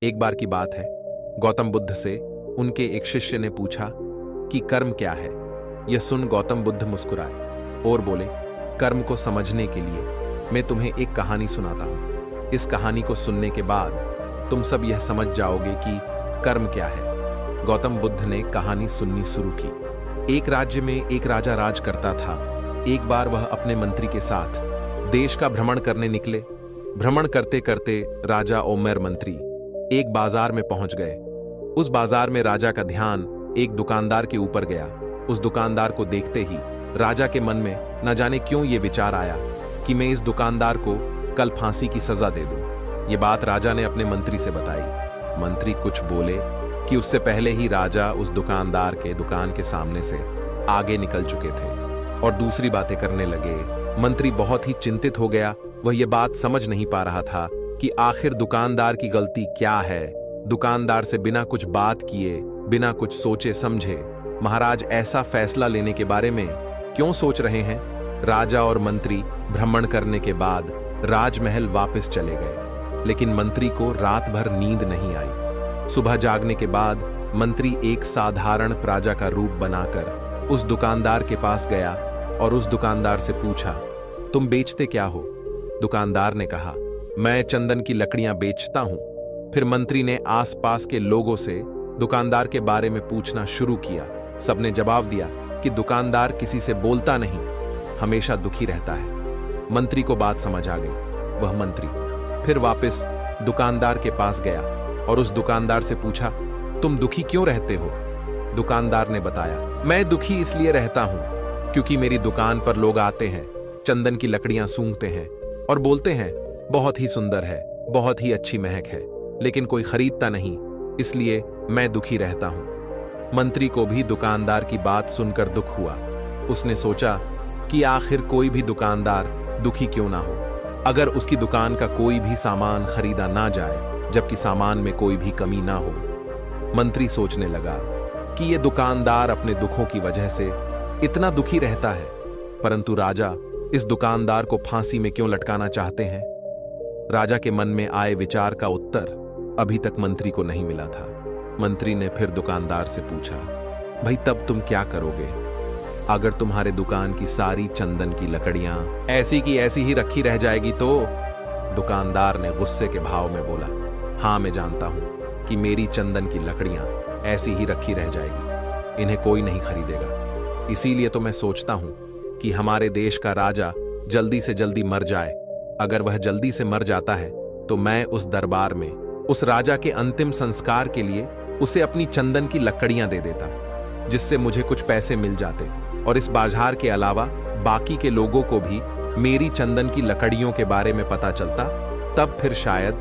एक बार की बात है, गौतम बुद्ध से उनके एक शिष्य ने पूछा कि कर्म क्या है। यह सुन गौतम बुद्ध मुस्कुराए और बोले, कर्म को समझने के लिए मैं तुम्हें एक कहानी सुनाता हूं। इस कहानी को सुनने के बाद तुम सब यह समझ जाओगे कि कर्म क्या है। गौतम बुद्ध ने कहानी सुननी शुरू की। एक राज्य में एक राजा राज करता था। एक बार वह अपने मंत्री के साथ देश का भ्रमण करने निकले। भ्रमण करते करते राजा और मंत्री एक बाजार में पहुंच गए। उस बाजार में राजा का ध्यान एक दुकानदार के ऊपर गया। उस दुकानदार को देखते ही राजा के मन में न जाने क्यों ये विचार आया कि मैं इस दुकानदार को कल फांसी की सजा दे दूं। ये बात राजा ने अपने मंत्री से बताई। मंत्री कुछ बोले कि उससे पहले ही राजा उस दुकानदार के दुकान के सामने से आगे निकल चुके थे और दूसरी बातें करने लगे। मंत्री बहुत ही चिंतित हो गया। वह यह बात समझ नहीं पा रहा था कि आखिर दुकानदार की गलती क्या है। दुकानदार से बिना कुछ बात किए, बिना कुछ सोचे समझे महाराज ऐसा फैसला लेने के बारे में क्यों सोच रहे हैं। राजा और मंत्री भ्रमण करने के बाद राजमहल वापस चले गए, लेकिन मंत्री को रात भर नींद नहीं आई। सुबह जागने के बाद मंत्री एक साधारण प्रजा का रूप बनाकर उस दुकानदार के पास गया और उस दुकानदार से पूछा, तुम बेचते क्या हो? दुकानदार ने कहा, मैं चंदन की लकड़ियां बेचता हूं। फिर मंत्री ने आसपास के लोगों से दुकानदार के बारे में पूछना शुरू किया। सबने जवाब दिया कि दुकानदार किसी से बोलता नहीं, हमेशा दुखी रहता है। मंत्री को बात समझ आ गई। वह मंत्री फिर वापस दुकानदार के पास गया और उस दुकानदार से पूछा, तुम दुखी क्यों रहते हो? दुकानदार ने बताया, मैं दुखी इसलिए रहता हूं क्योंकि मेरी दुकान पर लोग आते हैं, चंदन की लकड़ियां सूंघते हैं और बोलते हैं बहुत ही सुंदर है, बहुत ही अच्छी महक है, लेकिन कोई खरीदता नहीं, इसलिए मैं दुखी रहता हूं। मंत्री को भी दुकानदार की बात सुनकर दुख हुआ। उसने सोचा कि आखिर कोई भी दुकानदार दुखी क्यों ना हो, अगर उसकी दुकान का कोई भी सामान खरीदा ना जाए जबकि सामान में कोई भी कमी ना हो। मंत्री सोचने लगा कि यह दुकानदार अपने दुखों की वजह से इतना दुखी रहता है, परंतु राजा इस दुकानदार को फांसी में क्यों लटकाना चाहते हैं। राजा के मन में आए विचार का उत्तर अभी तक मंत्री को नहीं मिला था। मंत्री ने फिर दुकानदार से पूछा, भाई तब तुम क्या करोगे अगर तुम्हारे दुकान की सारी चंदन की लकड़ियां ऐसी की ऐसी ही रखी रह जाएगी तो? दुकानदार ने गुस्से के भाव में बोला, हाँ मैं जानता हूं कि मेरी चंदन की लकड़ियां ऐसी ही रखी रह जाएगी, इन्हें कोई नहीं खरीदेगा। इसीलिए तो मैं सोचता हूं कि हमारे देश का राजा जल्दी से जल्दी मर जाए। अगर वह जल्दी से मर जाता है तो मैं उस दरबार में उस राजा के अंतिम संस्कार के लिए उसे अपनी चंदन की लकड़ियां दे देता, जिससे मुझे कुछ पैसे मिल जाते और इस बाजार के अलावा बाकी के लोगों को भी मेरी चंदन की लकड़ियों के बारे में पता चलता। तब फिर शायद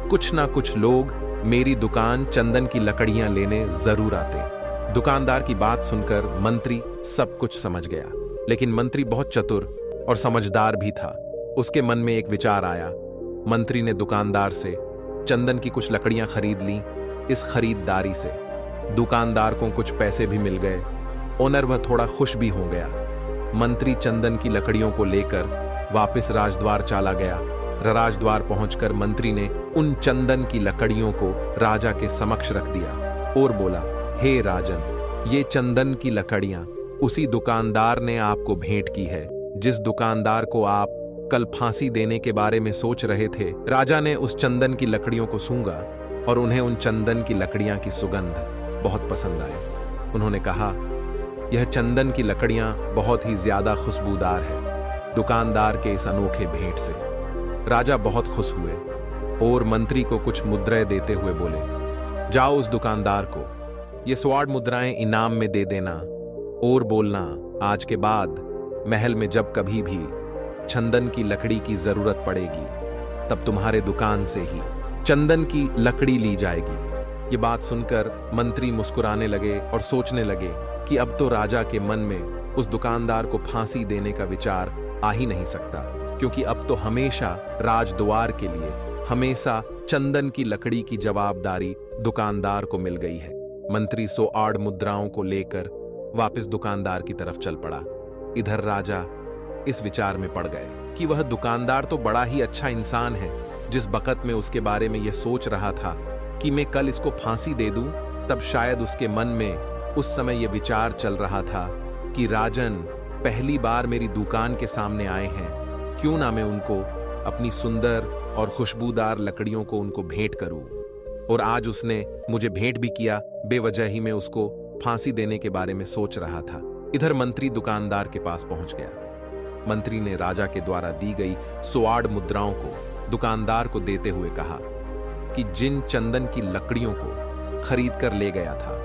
कुछ ना कुछ लोग मेरी दुकान चंदन की लकड़ियां लेने जरूर आते। दुकानदार की बात सुनकर मंत्री सब कुछ समझ गया, लेकिन मंत्री बहुत चतुर और समझदार भी था। उसके मन में एक विचार आया। मंत्री ने दुकानदार से चंदन की कुछ लकड़ियां खरीद लीं। इस खरीदारी से दुकानदार को कुछ पैसे भी मिल गए। ओनर वह थोड़ा खुश भी हो गया। मंत्री चंदन की लकड़ियों को लेकर वापस राजद्वार चला गया। राजद्वार पहुंचकर मंत्री ने उन चंदन की लकड़ियों को राजा के समक्ष रख दिया और बोला, हे राजन, ये चंदन की लकड़ियां उसी दुकानदार ने आपको भेंट की है जिस दुकानदार को आप कल फांसी देने के बारे में सोच रहे थे। राजा ने उस चंदन की लकड़ियों को सूंघा और उन्हें उन चंदन की लकड़ियां की सुगंध बहुत पसंद आई। उन्होंने कहा, यह चंदन की लकड़ियां बहुत ही ज्यादा खुशबूदार है। दुकानदार के इस अनोखे भेंट से राजा बहुत खुश हुए और मंत्री को कुछ मुद्राएं देते हुए बोले, जाओ उस दुकानदार को ये स्वर्ण मुद्राएं इनाम में दे देना और बोलना, आज के बाद महल में जब कभी भी चंदन की लकड़ी की जरूरत पड़ेगी तब तुम्हारे दुकान से ही चंदन की लकड़ी ली जाएगी। ये बात सुनकर मंत्री मुस्कुराने लगे और सोचने लगे कि अब तो राजा के मन में उस दुकानदार को फांसी देने का विचार आ ही नहीं सकता, क्योंकि अब तो हमेशा राजद्वार के लिए हमेशा चंदन की लकड़ी की जवाबदारी दुकानदार को मिल गई है। मंत्री 108 मुद्राओं को लेकर वापस दुकानदार की तरफ चल पड़ा। इधर राजा इस विचार में पड़ गए कि वह दुकानदार तो बड़ा ही अच्छा इंसान है। जिस वक्त में उसके बारे में यह सोच रहा था कि मैं कल इसको फांसी दे दूं, तब शायद उसके मन में उस समय यह विचार चल रहा था कि राजन पहली बार मेरी दुकान के सामने आए हैं, क्यों ना मैं उनको अपनी सुंदर और खुशबूदार लकड़ियों को उनको भेंट करूं। और आज उसने मुझे भेंट भी किया, बेवजह ही मैं उसको फांसी देने के बारे में सोच रहा था। इधर मंत्री दुकानदार के पास पहुंच गया। मंत्री ने राजा के द्वारा दी गई 100 मुद्राओं को दुकानदार को देते हुए कहा कि जिन चंदन की लकड़ियों को खरीद कर ले गया था,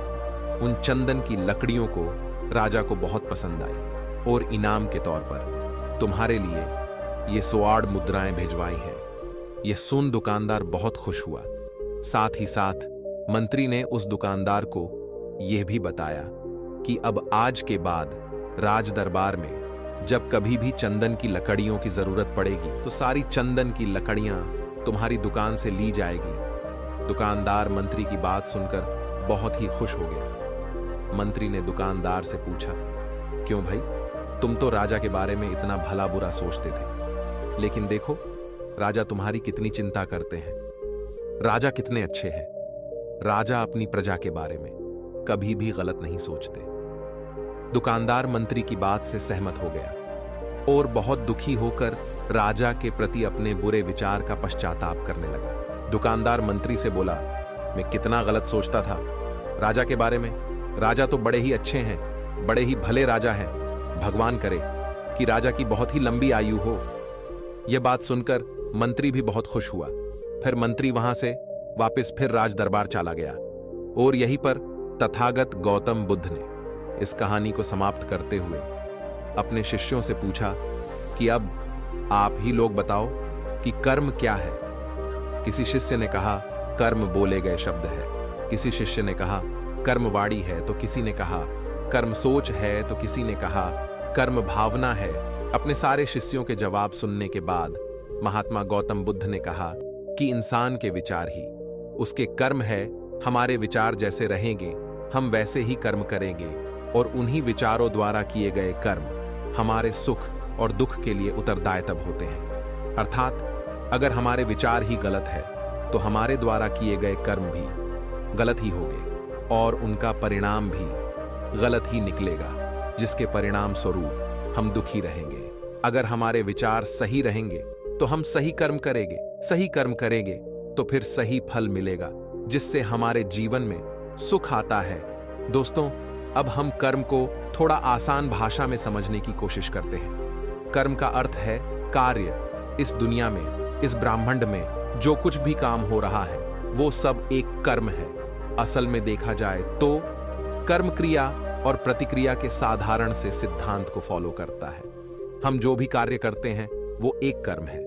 उन चंदन की लकड़ियों को राजा को बहुत पसंद आई और इनाम के तौर पर तुम्हारे लिए ये 100 मुद्राएं भिजवाई हैं। यह सुन दुकानदार बहुत खुश हुआ। साथ ही साथ मंत्री ने उस दुकानदार को यह भी बताया कि अब आज के बाद राज दरबार में जब कभी भी चंदन की लकड़ियों की जरूरत पड़ेगी तो सारी चंदन की लकड़ियां तुम्हारी दुकान से ली जाएगी। दुकानदार मंत्री की बात सुनकर बहुत ही खुश हो गया। मंत्री ने दुकानदार से पूछा, क्यों भाई, तुम तो राजा के बारे में इतना भला बुरा सोचते थे, लेकिन देखो राजा तुम्हारी कितनी चिंता करते हैं। राजा कितने अच्छे हैं। राजा अपनी प्रजा के बारे में कभी भी गलत नहीं सोचते। दुकानदार मंत्री की बात से सहमत हो गया और बहुत दुखी होकर राजा के प्रति अपने बुरे विचार का पश्चाताप करने लगा। दुकानदार मंत्री से बोला, मैं कितना गलत सोचता था राजा के बारे में। राजा तो बड़े ही अच्छे हैं, बड़े ही भले राजा हैं। भगवान करे कि राजा की बहुत ही लंबी आयु हो। यह बात सुनकर मंत्री भी बहुत खुश हुआ। फिर मंत्री वहां से वापस फिर राज दरबार चला गया और यहीं पर तथागत गौतम बुद्ध ने इस कहानी को समाप्त करते हुए अपने शिष्यों से पूछा कि अब आप ही लोग बताओ कि कर्म क्या है। किसी शिष्य ने कहा कर्म बोले गए शब्द है, किसी शिष्य ने कहा कर्म वाणी है, तो किसी ने कहा कर्म सोच है, तो किसी ने कहा कर्म भावना है। अपने सारे शिष्यों के जवाब सुनने के बाद महात्मा गौतम बुद्ध ने कहा कि इंसान के विचार ही उसके कर्म है। हमारे विचार जैसे रहेंगे हम वैसे ही कर्म करेंगे और उन्हीं विचारों द्वारा किए गए कर्म हमारे सुख और दुख के लिए उत्तरदायित्व होते हैं। अर्थात अगर हमारे विचार ही गलत है तो हमारे द्वारा किए गए कर्म भी गलत ही होंगे और उनका परिणाम भी गलत ही निकलेगा, जिसके परिणाम स्वरूप हम दुखी रहेंगे। अगर हमारे विचार सही रहेंगे तो हम सही कर्म करेंगे, सही कर्म करेंगे तो फिर सही फल मिलेगा, जिससे हमारे जीवन में सुख आता है। दोस्तों, अब हम कर्म को थोड़ा आसान भाषा में समझने की कोशिश करते हैं। कर्म का अर्थ है कार्य। इस दुनिया में, इस ब्रह्मांड में जो कुछ भी काम हो रहा है वो सब एक कर्म है। असल में देखा जाए तो कर्म क्रिया और प्रतिक्रिया के साधारण से सिद्धांत को फॉलो करता है। हम जो भी कार्य करते हैं वो एक कर्म है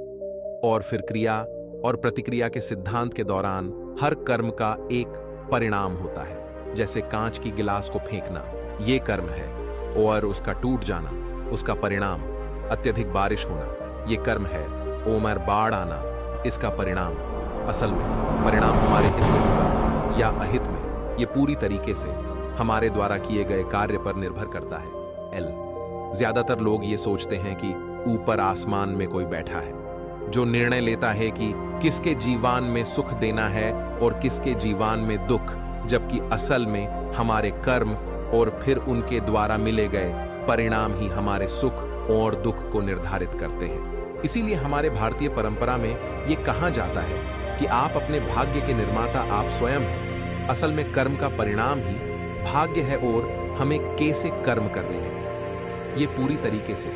और फिर क्रिया और प्रतिक्रिया के सिद्धांत के दौरान हर कर्म का एक परिणाम होता है। जैसे कांच की गिलास को फेंकना ये कर्म है और उसका टूट जाना उसका परिणाम। अत्यधिक बारिश होना ये कर्म है। ओमर बाढ़ आना इसका परिणाम। असल में परिणाम हमारे हित में होगा या अहित में, ये पूरी तरीके से हमारे द्वारा किए गए कार्य पर निर्भर करता है। एल ज्यादातर लोग ये सोचते हैं कि ऊपर आसमान में कोई बैठा है जो निर्णय लेता है कि किसके जीवन में सुख देना है और किसके जीवन में दुख, जबकि असल में हमारे कर्म और फिर उनके द्वारा मिले गए परिणाम ही हमारे सुख और दुख को निर्धारित करते हैं। इसीलिए हमारे भारतीय परंपरा में ये कहा जाता है कि आप अपने भाग्य के निर्माता आप स्वयं हैं। असल में कर्म का परिणाम ही भाग्य है और हमें कैसे कर्म करने हैं ये पूरी तरीके से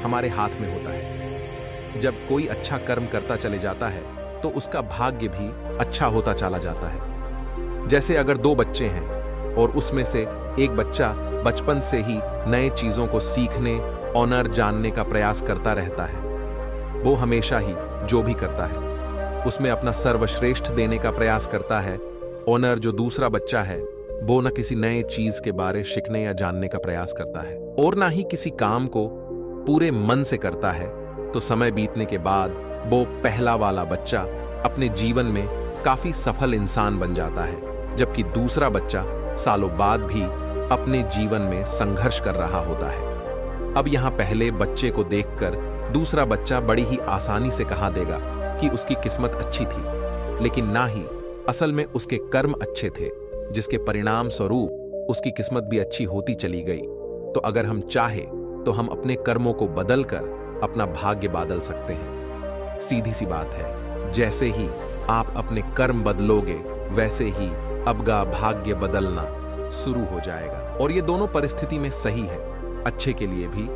हमारे हाथ में होता है। जब कोई अच्छा कर्म करता चले जाता है तो उसका भाग्य भी अच्छा होता चला जाता है। जैसे अगर 2 बच्चे हैं और उसमें से एक बच्चा बचपन से ही नए चीजों को सीखने ऑनर जानने का प्रयास करता रहता है, वो हमेशा ही जो भी करता है उसमें अपना सर्वश्रेष्ठ देने का प्रयास करता है। ऑनर जो दूसरा बच्चा है वो न किसी नए चीज के बारे सीखने या जानने का प्रयास करता है और ना ही किसी काम को पूरे मन से करता है। तो समय बीतने के बाद वो पहला वाला बच्चा अपने जीवन में काफी सफल इंसान बन जाता है, जबकि दूसरा बच्चा सालों बाद भी अपने जीवन में संघर्ष कर रहा होता है। अब यहाँ पहले बच्चे को देखकर दूसरा बच्चा बड़ी ही आसानी से कहा देगा कि उसकी किस्मत अच्छी थी, लेकिन ना ही असल में उसके कर्म अच्छे थे, जिसके परिणाम स्वरूप उसकी किस्मत भी अच्छी होती चली गई। तो अगर हम चाहे तो हम अपने कर्मों को बदलकर अपना भाग्य बदल सकते हैं। सीधी सी बात है, जैसे ही आप अपने कर्म बदलोगे वैसे ही आपका भाग्य बदलना शुरू हो जाएगा। और ये दोनों परिस्थिति में सही है, अच्छे के लिए भी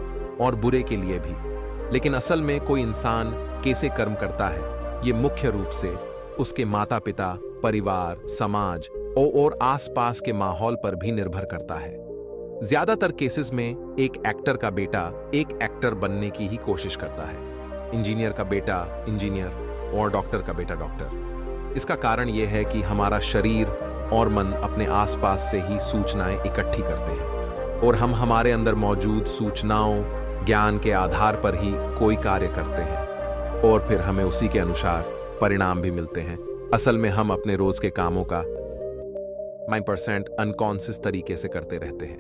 और बुरे के लिए भी। लेकिन असल में कोई इंसान कैसे कर्म करता है, ये मुख्य रूप से उसके माता पिता, परिवार, समाज और आसपास के माहौल पर भी निर्भर करता है। ज्यादातर केसेस में एक एक्टर का बेटा एक एक्टर बनने की ही कोशिश करता है, इंजीनियर का बेटा इंजीनियर और डॉक्टर का बेटा डॉक्टर। इसका कारण यह है कि हमारा शरीर और मन अपने आसपास से ही सूचनाएं इकट्ठी करते हैं और हम हमारे अंदर मौजूद सूचनाओं, ज्ञान के आधार पर ही कोई कार्य करते हैं और फिर हमें उसी के अनुसार परिणाम भी मिलते हैं। असल में हम अपने रोज के कामों का 9% अनकॉन्शियस तरीके से करते रहते हैं,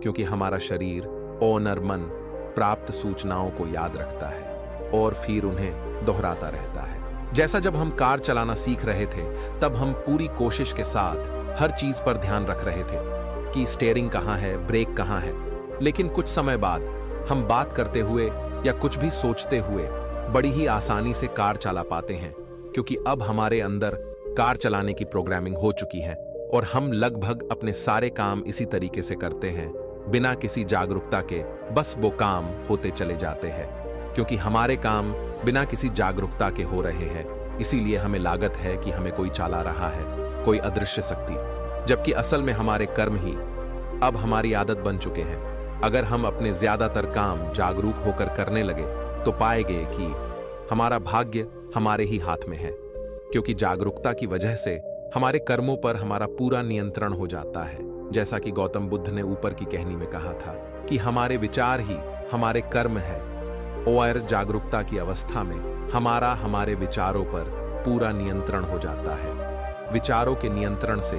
क्योंकि हमारा शरीर और मन प्राप्त सूचनाओं को याद रखता है और फिर उन्हें दोहराता रहता है। जैसा जब हम कार चलाना सीख रहे थे, तब हम पूरी कोशिश के साथ हर चीज पर ध्यान रख रहे थे कि स्टीयरिंग कहाँ है, ब्रेक कहाँ है। लेकिन कुछ समय बाद हम बात करते हुए या कुछ भी सोचते हुए बड़ी ही आसानी से कार चला पाते हैं, क्योंकि अब हमारे अंदर कार चलाने की प्रोग्रामिंग हो चुकी है और हम लगभग अपने सारे काम इसी तरीके से करते हैं, बिना किसी जागरूकता के। बस वो काम होते चले जाते हैं, क्योंकि हमारे काम बिना किसी जागरूकता के हो रहे हैं। इसीलिए हमें लागत है कि हमें कोई चला रहा है, कोई अदृश्य शक्ति, जबकि असल में हमारे कर्म ही अब हमारी आदत बन चुके हैं। अगर हम अपने ज्यादातर काम जागरूक होकर करने लगे तो पाएंगे कि हमारा भाग्य हमारे ही हाथ में है, क्योंकि जागरूकता की वजह से हमारे कर्मों पर हमारा पूरा नियंत्रण हो जाता है। जैसा कि गौतम बुद्ध ने ऊपर की कहानी में कहा था कि हमारे विचार ही हमारे कर्म है, और जागरूकता की अवस्था में हमारे विचारों पर पूरा नियंत्रण हो जाता है। विचारों के नियंत्रण से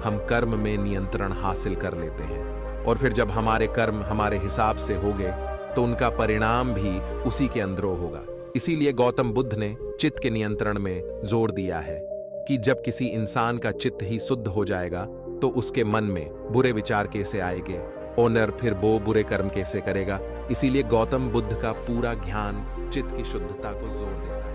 हम कर्म में नियंत्रण हासिल कर लेते हैं और फिर जब हमारे कर्म हमारे हिसाब से हो गए तो उनका परिणाम भी उसी के अंदरों होगा। इसीलिए गौतम बुद्ध ने चित्त के नियंत्रण में जोर दिया है कि जब किसी इंसान का चित्त ही शुद्ध हो जाएगा तो उसके मन में बुरे विचार कैसे आएंगे और फिर वो बुरे कर्म कैसे करेगा। इसीलिए गौतम बुद्ध का पूरा ध्यान चित्त की शुद्धता को जोर देता है।